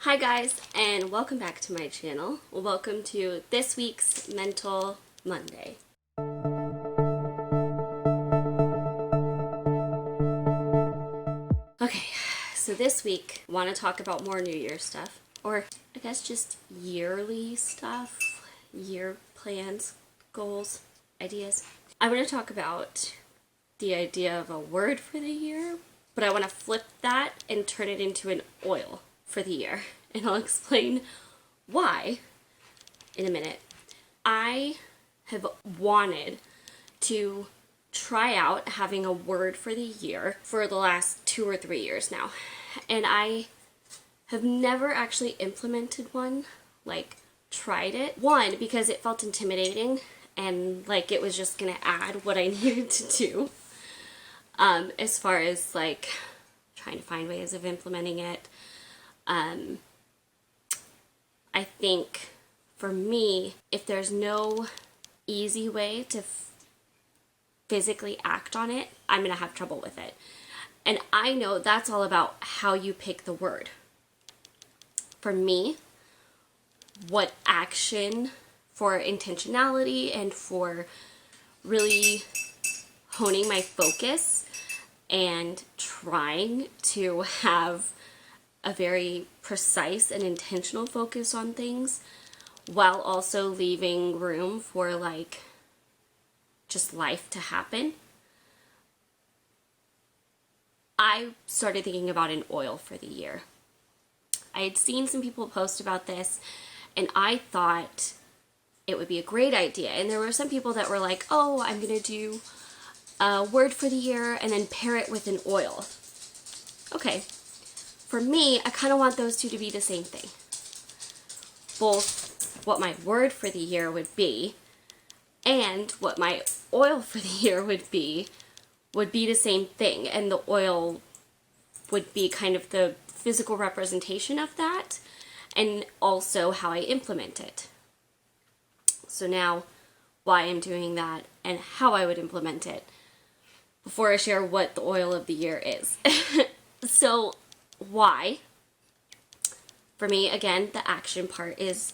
Hi guys, and welcome back to my channel. Welcome to this week's Mental Monday. Okay, so this week I want to talk about more New Year stuff, or I guess just yearly stuff, year plans, goals, ideas. I want to talk about the idea of a word for the year, but I want to flip that and turn it into an oil for the year. And I'll explain why in a minute. I have wanted to try out having a word for the year for the last 2 or 3 years now. And I have never actually implemented one, like tried it. One, because it felt intimidating and like it was just gonna add what I needed to do. As far as like trying to find ways of implementing it. I think for me, if there's no easy way to physically act on it, I'm going to have trouble with it. And I know that's all about how you pick the word. For me, what action for intentionality and for really honing my focus and trying to have a very precise and intentional focus on things while also leaving room for like just life to happen. I started thinking about an oil for the year. I had seen some people post about this and I thought it would be a great idea. And there were some people that were like, oh, I'm going to do a word for the year and then pair it with an oil. Okay. For me, I kind of want those two to be the same thing. Both what my word for the year would be and what my oil for the year would be the same thing. And the oil would be kind of the physical representation of that and also how I implement it. So now, why I'm doing that and how I would implement it before I share what the oil of the year is. So, why? For me, again, the action part is,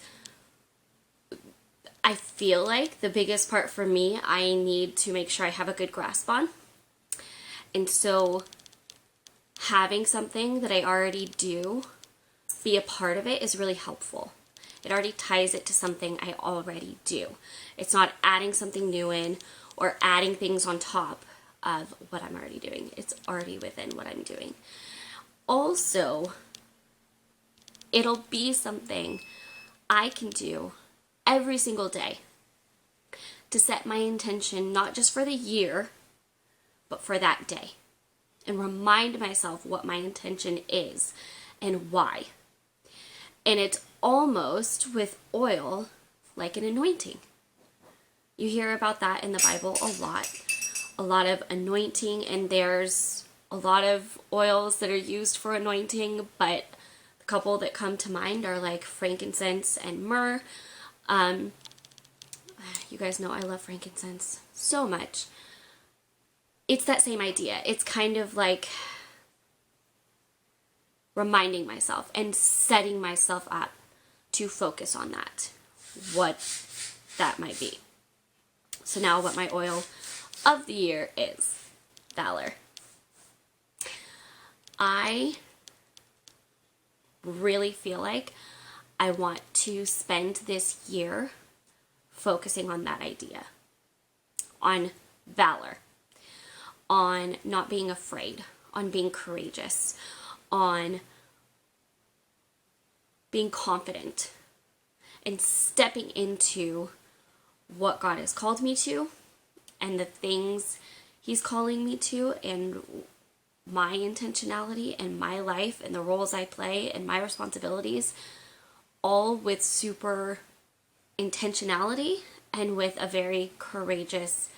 I feel like the biggest part for me, I need to make sure I have a good grasp on. And so having something that I already do be a part of it is really helpful. It already ties it to something I already do. It's not adding something new in or adding things on top of what I'm already doing. It's already within what I'm doing. Also, it'll be something I can do every single day to set my intention not just for the year, but for that day. And remind myself what my intention is and why. And it's almost with oil like an anointing. You hear about that in the Bible a lot of anointing, and there's a lot of oils that are used for anointing, but the couple that come to mind are like frankincense and myrrh. You guys know I love frankincense so much. It's that same idea. It's kind of like reminding myself and setting myself up to focus on that, what that might be. So now what my oil of the year is. Valor. I really feel like I want to spend this year focusing on that idea, on valor, on not being afraid, on being courageous, on being confident, and stepping into what God has called me to and the things He's calling me to and my intentionality and my life and the roles I play and my responsibilities, all with super intentionality and with a very courageous,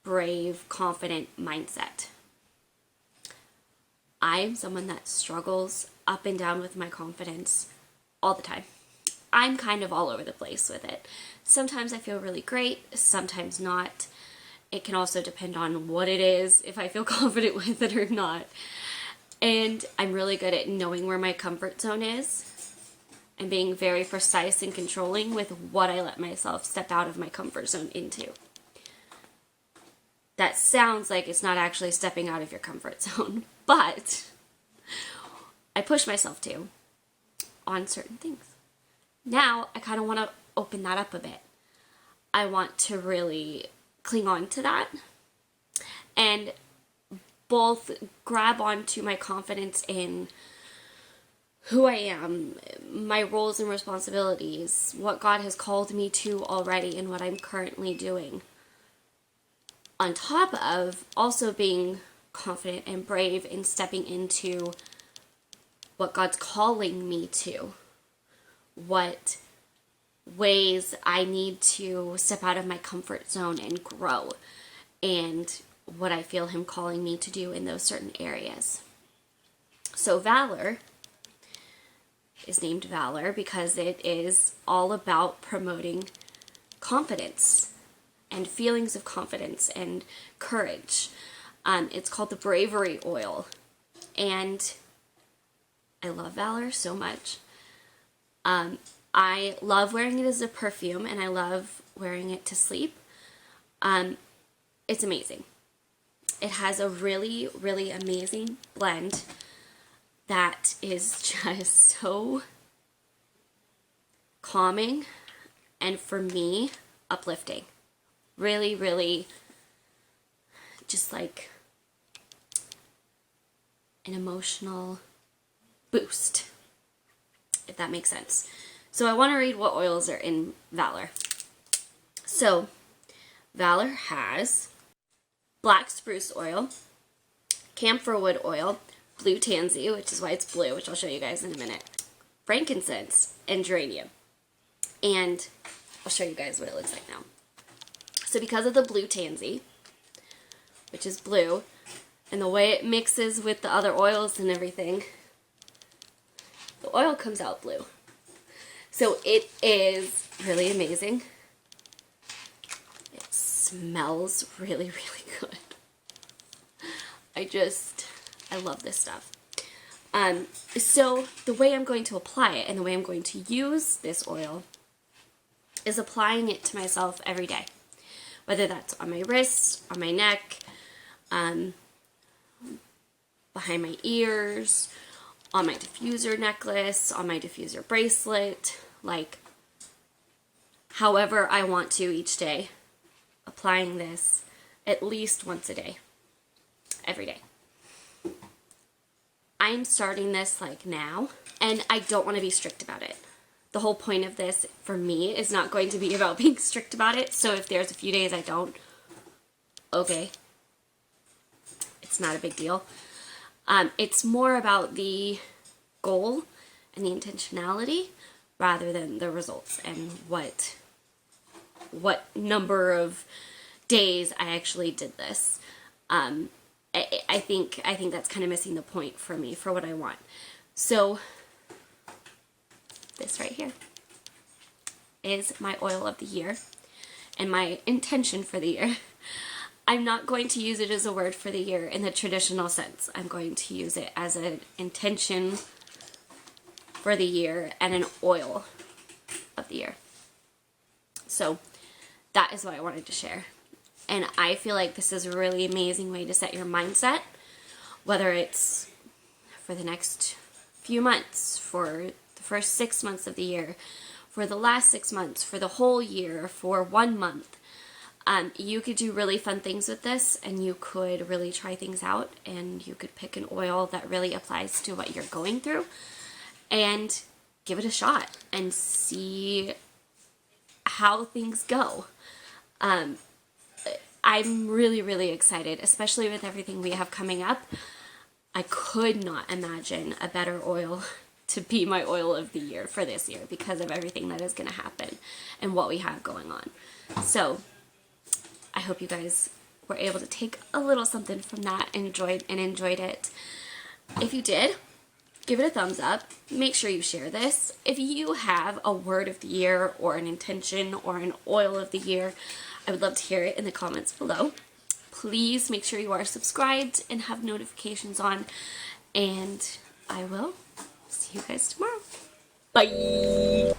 brave, confident mindset. I'm someone that struggles up and down with my confidence all the time. I'm kind of all over the place with it. Sometimes I feel really great, sometimes not. It can also depend on what it is, if I feel confident with it or not. And I'm really good at knowing where my comfort zone is and being very precise and controlling with what I let myself step out of my comfort zone into. That sounds like it's not actually stepping out of your comfort zone, but I push myself to on certain things. Now I kind of want to open that up a bit. I want to really cling on to that and both grab onto my confidence in who I am, my roles and responsibilities, what God has called me to already and what I'm currently doing. On top of also being confident and brave in stepping into what God's calling me to, what ways I need to step out of my comfort zone and grow, and what I feel Him calling me to do in those certain areas. So Valor is named Valor because it is all about promoting confidence and feelings of confidence and courage. It's called the Bravery Oil, and I love Valor so much. I love wearing it as a perfume, and I love wearing it to sleep. It's amazing. It has a really, really amazing blend that is just so calming and, for me, uplifting. Really, really just like an emotional boost, if that makes sense. So I want to read what oils are in Valor. So Valor has black spruce oil, camphor wood oil, blue tansy, which is why it's blue, which I'll show you guys in a minute, frankincense, and geranium. And I'll show you guys what it looks like now. So because of the blue tansy, which is blue, and the way it mixes with the other oils and everything, the oil comes out blue. So it is really amazing. It smells really, really good. I love this stuff. So the way I'm going to apply it and the way I'm going to use this oil is applying it to myself every day. Whether that's on my wrists, on my neck, behind my ears, on my diffuser necklace, on my diffuser bracelet, like however I want to each day, applying this at least once a day, every day. I'm starting this like now, and I don't want to be strict about it. The whole point of this for me is not going to be about being strict about it. So if there's a few days I don't, okay, it's not a big deal. It's more about the goal and the intentionality rather than the results and what number of days I actually did this. I think that's kind of missing the point for me for what I want. So this right here is my oil of the year and my intention for the year. I'm not going to use it as a word for the year in the traditional sense. I'm going to use it as an intention for the year and an oil of the year. So that is what I wanted to share. And I feel like this is a really amazing way to set your mindset, whether it's for the next few months, for the first 6 months of the year, for the last 6 months, for the whole year, for 1 month. You could do really fun things with this, and you could really try things out, and you could pick an oil that really applies to what you're going through and give it a shot and see how things go. I'm really, really excited, especially with everything we have coming up. I could not imagine a better oil to be my oil of the year for this year because of everything that is going to happen and what we have going on. So I hope you guys were able to take a little something from that and enjoyed it. If you did, give it a thumbs up. Make sure you share this. If you have a word of the year or an intention or an oil of the year, I would love to hear it in the comments below. Please make sure you are subscribed and have notifications on. And I will see you guys tomorrow. Bye!